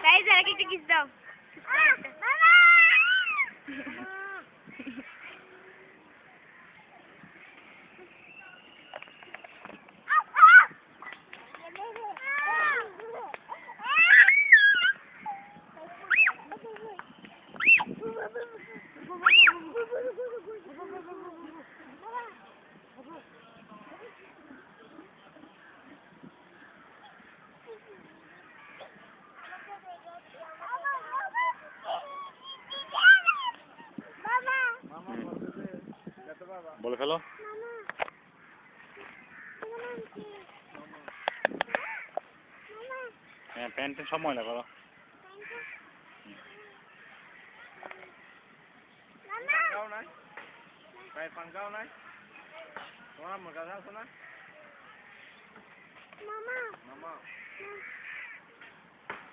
Guys, I like to kiss down. বলে ফেলো। হ্যাঁ, প্যান্টের সব ময়লা করো। পাঙ্কাও নাই তোমার আমার কাছে আছে না মামা